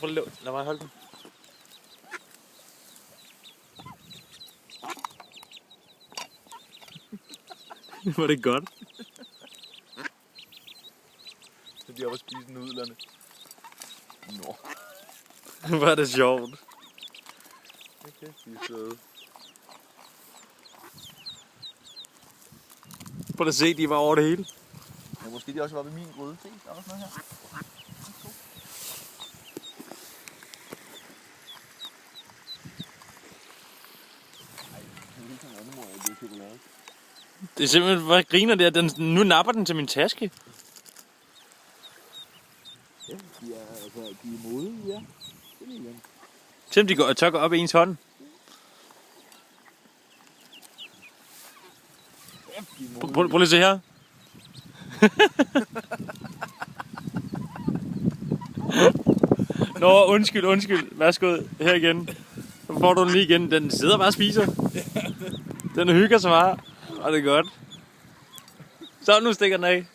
Prøv at lad mig holde den. Var det godt? Så de er oppe at spise nudlerne. Nå. Hvor er det sjovt. Okay, de er søde. Prøv at se, de var over det hele. Ja, måske de også var ved min gryde. Se, der er også noget her. Det er simpelthen, hvad griner det? Nu napper den til min taske. Ja, de er modige, ja. Se om de går og tør gå op i ens hånd. Prøv lige at se her. Nå, undskyld. Værsgo, her igen. Så får du den lige igen. Den sidder bare og spiser. Den hygger sig bare. Og det er godt. Så nu stikker den af.